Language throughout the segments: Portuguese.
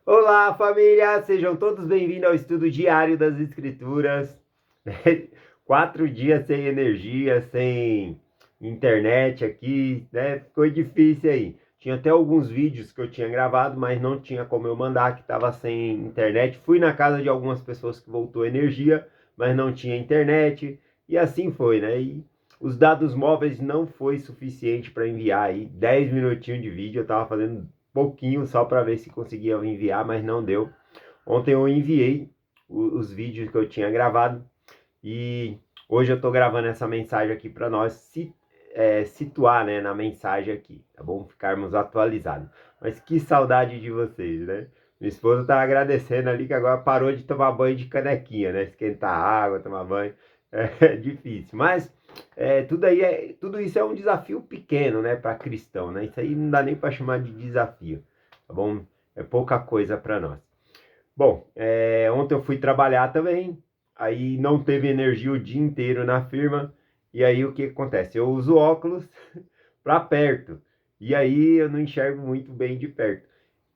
Olá, família! Sejam todos bem-vindos ao estudo diário das Escrituras. 4 dias sem energia, sem internet aqui, né? Ficou difícil aí. Tinha até alguns vídeos que eu tinha gravado, mas não tinha como eu mandar, que estava sem internet. Fui na casa de algumas pessoas que voltou energia, mas não tinha internet. E assim foi, né? E os dados móveis não foi suficiente para enviar aí 10 minutinhos de vídeo. Eu estava fazendo pouquinho só para ver se conseguia enviar, mas não deu. Ontem eu enviei os vídeos que eu tinha gravado e hoje eu estou gravando essa mensagem aqui para nós situar, né, na mensagem aqui, tá bom? Ficarmos atualizados. Mas que saudade de vocês, né? Minha esposa tá agradecendo ali que agora parou de tomar banho de canequinha, né? Esquentar água, tomar banho. É difícil, mas tudo isso é um desafio pequeno, né, para cristão, né? Isso aí não dá nem para chamar de desafio, tá bom? É pouca coisa para nós. Bom, ontem eu fui trabalhar também, aí não teve energia o dia inteiro na firma, e aí o que acontece? Eu uso óculos para perto, e aí eu não enxergo muito bem de perto.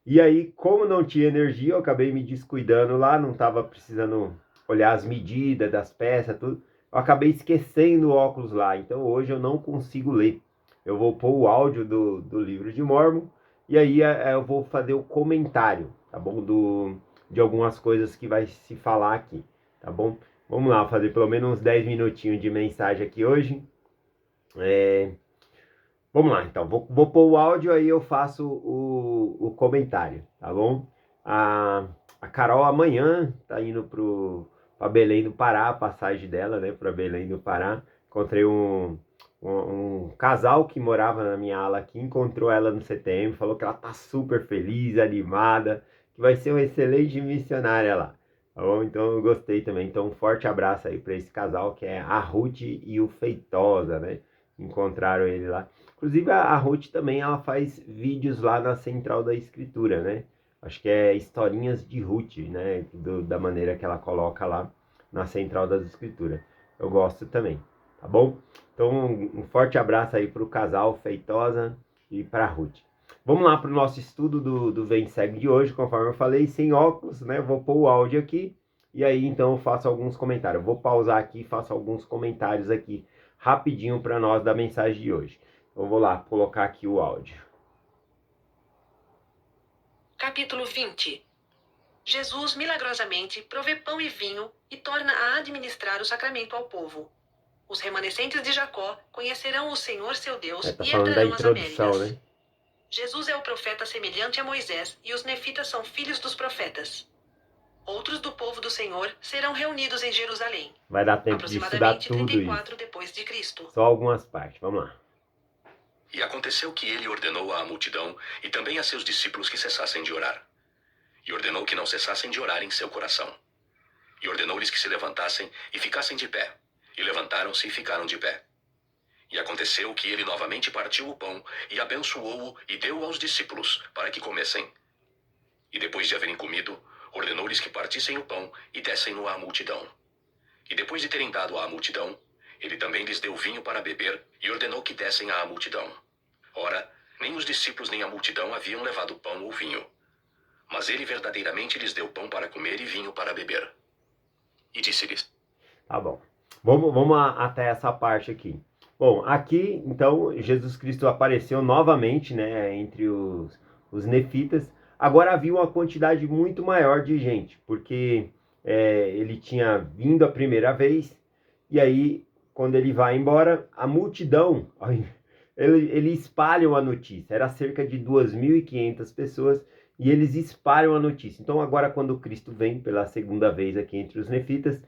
E aí, como não tinha energia, eu acabei me descuidando lá, não estava precisando olhar as medidas das peças, tudo. Eu acabei esquecendo o óculos lá, então hoje eu não consigo ler. Eu vou pôr o áudio do livro de Mórmon, e aí eu vou fazer o comentário, tá bom? De algumas coisas que vai se falar aqui, tá bom? Vamos lá, fazer pelo menos uns 10 minutinhos de mensagem aqui hoje. Vamos lá, então. Vou pôr o áudio, aí eu faço o comentário, tá bom? A Carol amanhã tá indo para Belém do Pará, a passagem dela, né, para Belém do Pará. Encontrei um casal que morava na minha ala aqui, encontrou ela no CTM, falou que ela tá super feliz, animada, que vai ser uma excelente missionária lá. Tá bom? Então eu gostei também. Então um forte abraço aí para esse casal que é a Ruth e o Feitosa, né? Encontraram ele lá. Inclusive a Ruth também ela faz vídeos lá na Central da Escritura, né? Acho que é historinhas de Ruth, né? Da maneira que ela coloca lá na Central das Escrituras. Eu gosto também, tá bom? Então um forte abraço aí para o casal Feitosa e para Ruth. Vamos lá para o nosso estudo do Vem Segue de hoje, conforme eu falei, sem óculos, né? Vou pôr o áudio aqui e aí então eu faço alguns comentários. Eu vou pausar aqui e faço alguns comentários aqui rapidinho para nós da mensagem de hoje. Eu vou lá colocar aqui o áudio. Capítulo 20. Jesus milagrosamente provê pão e vinho e torna a administrar o sacramento ao povo. Os remanescentes de Jacó conhecerão o Senhor seu Deus Tá e falando da herdarão as introdução, Américas. né? Jesus é o profeta semelhante a Moisés, e os nefitas são filhos dos profetas. Outros do povo do Senhor serão reunidos em Jerusalém. Vai dar tempo de estudar Aproximadamente tudo isso. 34 depois de Cristo. Só algumas partes. Vamos lá. E aconteceu que ele ordenou à multidão e também a seus discípulos que cessassem de orar. E ordenou que não cessassem de orar em seu coração. E ordenou-lhes que se levantassem e ficassem de pé. E levantaram-se e ficaram de pé. E aconteceu que ele novamente partiu o pão e abençoou-o e deu aos discípulos para que comessem. E depois de haverem comido, ordenou-lhes que partissem o pão e dessem-no à multidão. E depois de terem dado à multidão, ele também lhes deu vinho para beber e ordenou que dessem à multidão. Ora, nem os discípulos nem a multidão haviam levado pão ou vinho. Mas ele verdadeiramente lhes deu pão para comer e vinho para beber. E disse-lhes: Tá bom. Vamos até essa parte aqui. Bom, aqui, então, Jesus Cristo apareceu novamente, né, entre os nefitas. Agora havia uma quantidade muito maior de gente, porque ele tinha vindo a primeira vez, e aí, quando ele vai embora, a multidão, ele espalham a notícia. Era cerca de 2.500 pessoas, e eles espalham a notícia. Então, agora, quando Cristo vem pela segunda vez aqui entre os nefitas,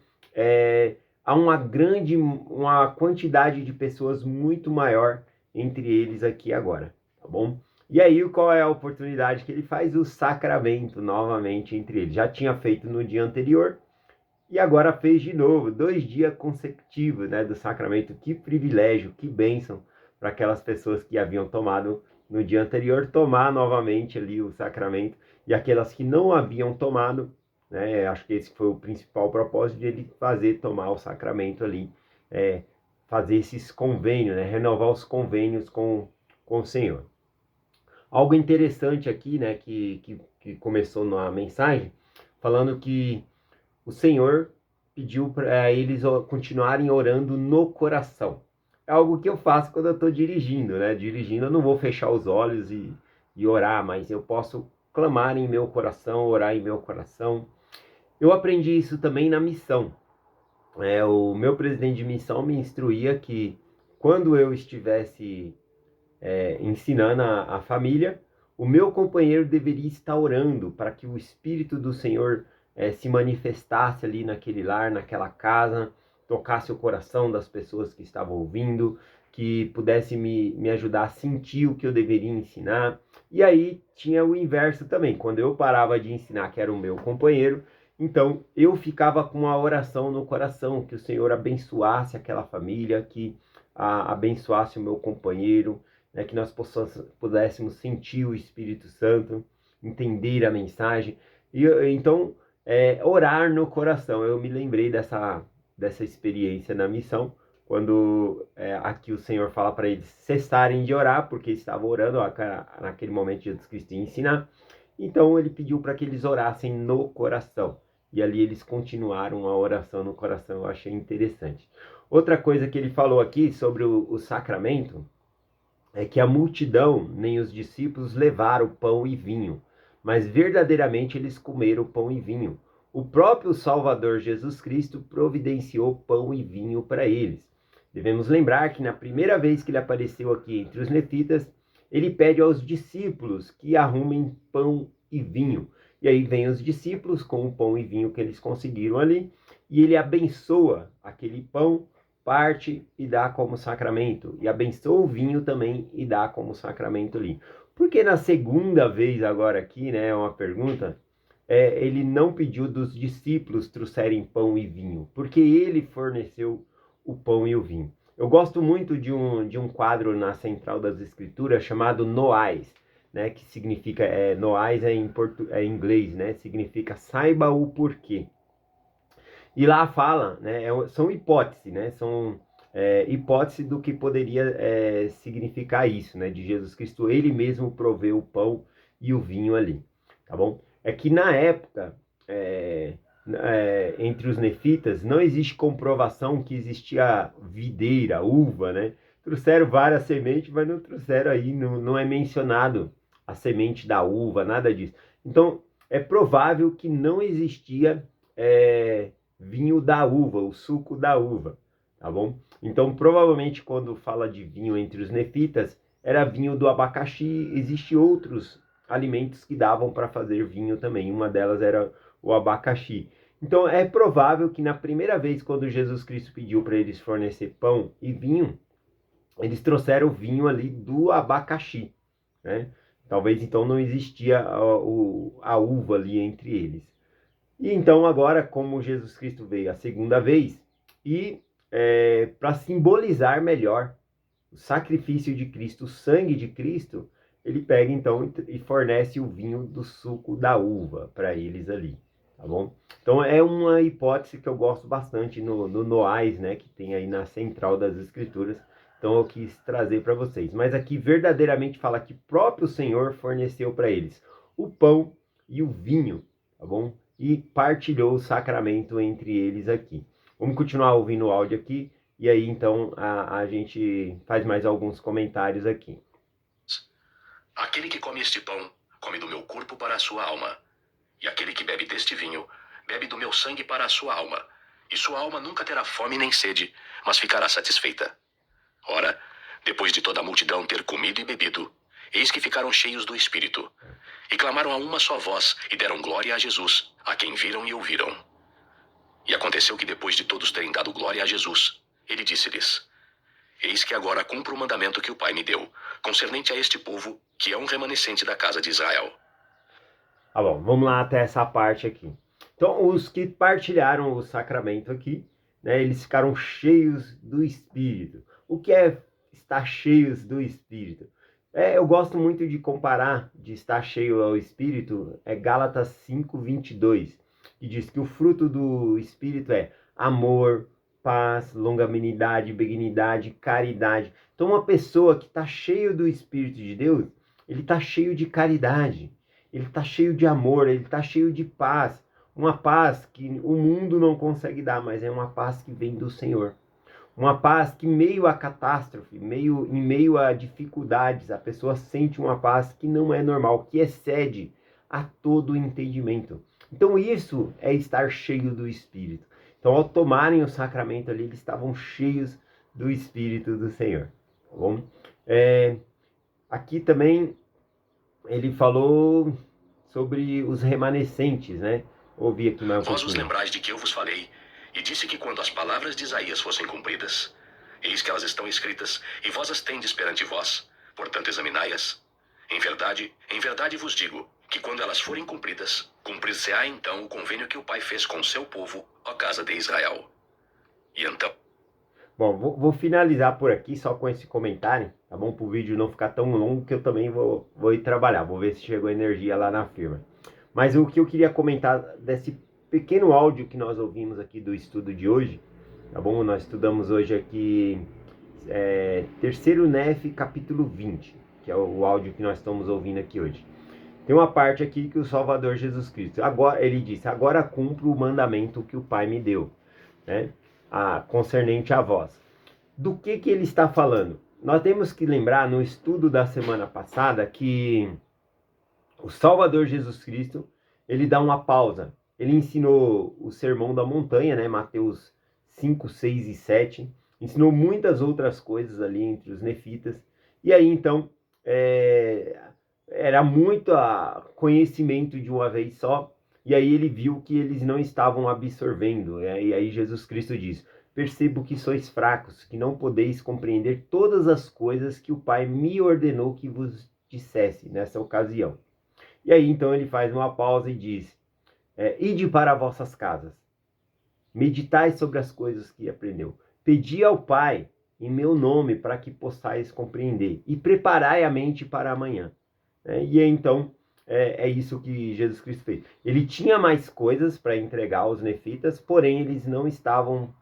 há uma quantidade de pessoas muito maior entre eles aqui agora, tá bom? E aí, qual é a oportunidade que ele faz? O sacramento novamente entre eles. Já tinha feito no dia anterior e agora fez de novo, 2 dias consecutivos, né, do sacramento. Que privilégio, que bênção para aquelas pessoas que haviam tomado no dia anterior, tomar novamente ali o sacramento, e aquelas que não haviam tomado, né, acho que esse foi o principal propósito de ele fazer, tomar o sacramento ali, fazer esses convênios, né, renovar os convênios com o Senhor. algo interessante aqui, né, que começou na mensagem, falando que o Senhor pediu para eles continuarem orando no coração. É algo que eu faço quando eu estou dirigindo, né? Dirigindo eu não vou fechar os olhos e orar, mas eu posso clamar em meu coração, orar em meu coração. Eu aprendi isso também na missão. O meu presidente de missão me instruía que quando eu estivesse ensinando a família, o meu companheiro deveria estar orando para que o Espírito do Senhor se manifestasse ali naquele lar, naquela casa, tocasse o coração das pessoas que estavam ouvindo, que pudesse me ajudar a sentir o que eu deveria ensinar. E aí tinha o inverso também, quando eu parava de ensinar, que era o meu companheiro, então eu ficava com a oração no coração, que o Senhor abençoasse aquela família, que abençoasse o meu companheiro, né, que nós pudéssemos sentir o Espírito Santo, entender a mensagem. E então, orar no coração. Eu me lembrei dessa experiência na missão, quando aqui o Senhor fala para eles cessarem de orar, porque estavam orando naquele momento Jesus Cristo ia ensinar. Então ele pediu para que eles orassem no coração. E ali eles continuaram a oração no coração. Eu achei interessante. Outra coisa que ele falou aqui sobre o sacramento é que a multidão, nem os discípulos, levaram pão e vinho, mas verdadeiramente eles comeram pão e vinho. O próprio Salvador Jesus Cristo providenciou pão e vinho para eles. Devemos lembrar que na primeira vez que ele apareceu aqui entre os nefitas, ele pede aos discípulos que arrumem pão e vinho. E aí vem os discípulos com o pão e vinho que eles conseguiram ali, e ele abençoa aquele pão, parte e dá como sacramento, e abençoa o vinho também e dá como sacramento ali. Porque na segunda vez agora aqui, né, é uma pergunta, ele não pediu dos discípulos trouxerem pão e vinho, porque ele forneceu o pão e o vinho. Eu gosto muito de um quadro na Central das Escrituras chamado Noais, né, que significa, Noais em inglês, né, significa saiba o porquê. E lá fala, né, são hipóteses, né, são hipóteses do que poderia significar isso, né, de Jesus Cristo, ele mesmo proveu o pão e o vinho ali, tá bom? É que na época, entre os nefitas, não existe comprovação que existia videira, uva, né? Trouxeram várias sementes, mas não trouxeram aí, não é mencionado a semente da uva, nada disso. Então, é provável que não existia vinho da uva, o suco da uva, tá bom? Então, provavelmente, quando fala de vinho entre os nefitas, era vinho do abacaxi. Existem outros alimentos que davam para fazer vinho também. Uma delas era o abacaxi. Então, é provável que na primeira vez, quando Jesus Cristo pediu para eles fornecer pão e vinho, eles trouxeram o vinho ali do abacaxi, né? Talvez, então, não existia a uva ali entre eles. E então agora, como Jesus Cristo veio a segunda vez, e para simbolizar melhor o sacrifício de Cristo, o sangue de Cristo, ele pega então e fornece o vinho do suco da uva para eles ali, tá bom? Então é uma hipótese que eu gosto bastante no Noais, né, que tem aí na Central das Escrituras. Então eu quis trazer para vocês. Mas aqui verdadeiramente fala que próprio Senhor forneceu para eles o pão e o vinho, tá bom? E partilhou o sacramento entre eles aqui. Vamos continuar ouvindo o áudio aqui, e aí então a gente faz mais alguns comentários aqui. Aquele que come este pão, come do meu corpo para a sua alma. E aquele que bebe deste vinho, bebe do meu sangue para a sua alma. E sua alma nunca terá fome nem sede, mas ficará satisfeita. Ora, depois de toda a multidão ter comido e bebido, eis que ficaram cheios do Espírito. E clamaram a uma só voz, e deram glória a Jesus, a quem viram e ouviram. E aconteceu que depois de todos terem dado glória a Jesus, ele disse-lhes: Eis que agora cumpro o mandamento que o Pai me deu, concernente a este povo, que é um remanescente da casa de Israel. Tá bom, vamos lá até essa parte aqui. Então, os que partilharam o sacramento aqui, né, eles ficaram cheios do Espírito. O que é estar cheios do Espírito? Eu gosto muito de comparar, de estar cheio ao Espírito, Gálatas 5:22, que diz que o fruto do Espírito é amor, paz, longanimidade, benignidade, caridade. Então, uma pessoa que está cheia do Espírito de Deus, ele está cheio de caridade, ele está cheio de amor, ele está cheio de paz. Uma paz que o mundo não consegue dar, mas é uma paz que vem do Senhor. Uma paz que, meio a catástrofe, em meio a dificuldades, a pessoa sente uma paz que não é normal, que excede a todo entendimento. Então isso é estar cheio do Espírito. Então, ao tomarem o sacramento ali, eles estavam cheios do Espírito do Senhor. Tá bom? Aqui também ele falou sobre os remanescentes, né? Ouvi aqui mais um Vós pouquinho. vos lembrais de que eu vos falei, e disse que quando as palavras de Isaías fossem cumpridas, eis que elas estão escritas, e vós as tendes perante vós, portanto examinai-as. Em verdade vos digo, que quando elas forem cumpridas, cumprir-se-á então o convênio que o Pai fez com o seu povo, ó casa de Israel. E então... Bom, vou finalizar por aqui só com esse comentário, tá bom? Para o vídeo não ficar tão longo, que eu também vou ir trabalhar, vou ver se chegou energia lá na firma. Mas o que eu queria comentar desse pequeno áudio que nós ouvimos aqui do estudo de hoje, tá bom? Nós estudamos hoje aqui terceiro NEF, capítulo 20, que é o áudio que nós estamos ouvindo aqui hoje. Tem uma parte aqui que o Salvador Jesus Cristo, agora ele disse, agora cumpro o mandamento que o Pai me deu, né? Concernente a vós. Do que ele está falando? Nós temos que lembrar no estudo da semana passada que o Salvador Jesus Cristo, ele dá uma pausa. Ele ensinou o Sermão da Montanha, né? Mateus 5, 6 e 7. Ensinou muitas outras coisas ali entre os nefitas. E aí, então, era muito conhecimento de uma vez só. E aí ele viu que eles não estavam absorvendo. E aí Jesus Cristo diz, percebo que sois fracos, que não podeis compreender todas as coisas que o Pai me ordenou que vos dissesse nessa ocasião. E aí então ele faz uma pausa e diz, ide para vossas casas, meditai sobre as coisas que aprendeu, pedi ao Pai em meu nome para que possais compreender e preparai a mente para amanhã. E aí, então é isso que Jesus Cristo fez. Ele tinha mais coisas para entregar aos nefitas, porém eles não estavam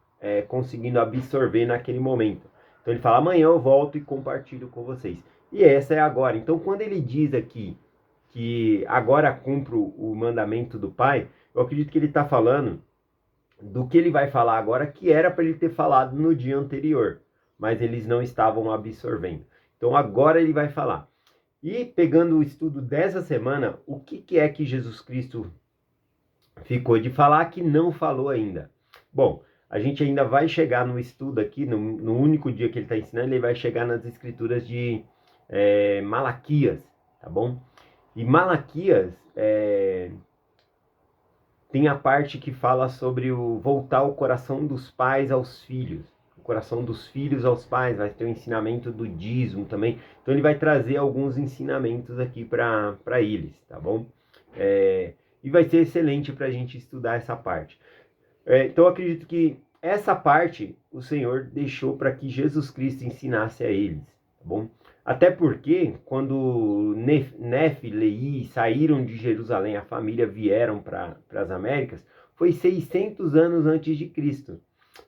conseguindo absorver naquele momento. Então ele fala, amanhã eu volto e compartilho com vocês. E essa é agora. Então quando ele diz aqui que agora cumpro o mandamento do Pai, eu acredito que ele está falando do que ele vai falar agora, que era para ele ter falado no dia anterior, mas eles não estavam absorvendo. Então agora ele vai falar. E pegando o estudo dessa semana, o que é que Jesus Cristo ficou de falar que não falou ainda? Bom, a gente ainda vai chegar no estudo aqui, no único dia que ele está ensinando, ele vai chegar nas escrituras de Malaquias, tá bom? E Malaquias tem a parte que fala sobre voltar o coração dos pais aos filhos. O coração dos filhos aos pais, vai ter o ensinamento do dízimo também. Então ele vai trazer alguns ensinamentos aqui para eles, tá bom? E vai ser excelente para a gente estudar essa parte. Então eu acredito que essa parte o Senhor deixou para que Jesus Cristo ensinasse a eles, tá bom? Até porque, quando Nefe e Leí saíram de Jerusalém, a família vieram para as Américas, foi 600 anos antes de Cristo.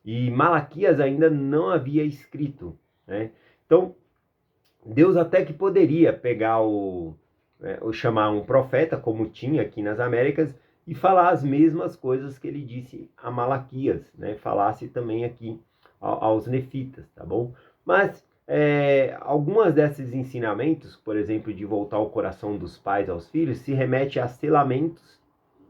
E Malaquias ainda não havia escrito, né? Então, Deus até que poderia pegar ou chamar um profeta, como tinha aqui nas Américas, e falar as mesmas coisas que ele disse a Malaquias, né? Falasse também aqui aos nefitas, tá bom? Mas algumas desses ensinamentos, por exemplo, de voltar o coração dos pais aos filhos, se remete a selamentos,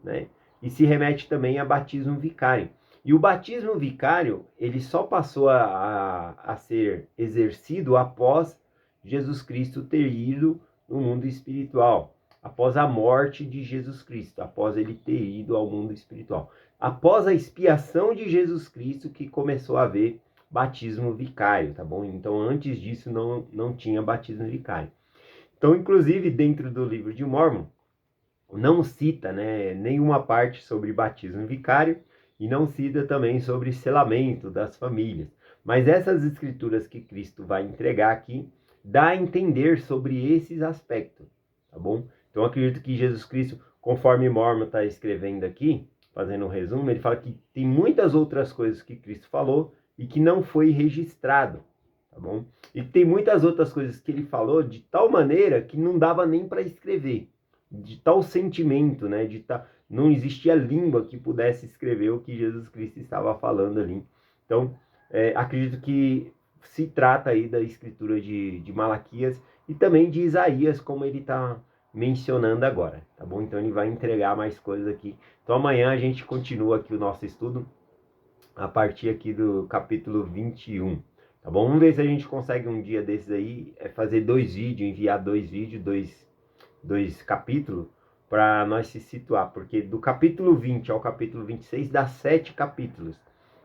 né? E se remete também a batismo vicário. E o batismo vicário, ele só passou a ser exercido após Jesus Cristo ter ido no mundo espiritual, após a morte de Jesus Cristo, após ele ter ido ao mundo espiritual. Após a expiação de Jesus Cristo que começou a haver batismo vicário, tá bom? Então, antes disso, não tinha batismo vicário. Então, inclusive, dentro do livro de Mórmon, não cita, né, nenhuma parte sobre batismo vicário e não cita também sobre selamento das famílias. Mas essas escrituras que Cristo vai entregar aqui, dá a entender sobre esses aspectos, tá bom? Então, acredito que Jesus Cristo, conforme Mórmon está escrevendo aqui, fazendo um resumo, ele fala que tem muitas outras coisas que Cristo falou e que não foi registrado, tá tá bom? E tem muitas outras coisas que ele falou de tal maneira que não dava nem para escrever, de tal sentimento, né? Não existia língua que pudesse escrever o que Jesus Cristo estava falando ali. Então, acredito que se trata aí da escritura de Malaquias e também de Isaías, como ele está mencionando agora, tá bom? Então ele vai entregar mais coisas aqui. Então amanhã a gente continua aqui o nosso estudo a partir aqui do capítulo 21, tá bom? Vamos ver se a gente consegue um dia desses aí fazer 2 vídeos, enviar 2 vídeos, dois capítulos, para nós se situar, porque do capítulo 20 ao capítulo 26 dá 7 capítulos.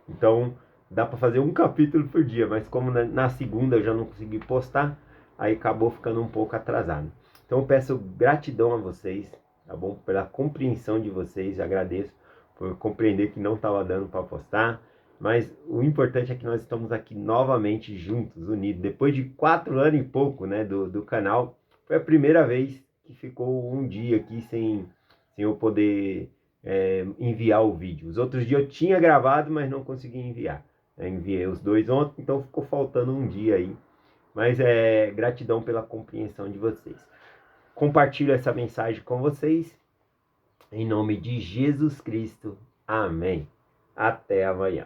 Então dá para fazer um capítulo por dia, mas como na segunda eu já não consegui postar, aí acabou ficando um pouco atrasado. Então eu peço gratidão a vocês, tá bom? Pela compreensão de vocês, agradeço por compreender que não estava dando para postar, mas o importante é que nós estamos aqui novamente juntos, unidos, depois de 4 anos e pouco, né, do canal. Foi a primeira vez que ficou um dia aqui sem eu poder enviar o vídeo. Os outros dias eu tinha gravado, mas não consegui enviar. Eu enviei os 2 ontem, então ficou faltando um dia aí. Mas gratidão pela compreensão de vocês. Compartilho essa mensagem com vocês. Em nome de Jesus Cristo. Amém. Até amanhã.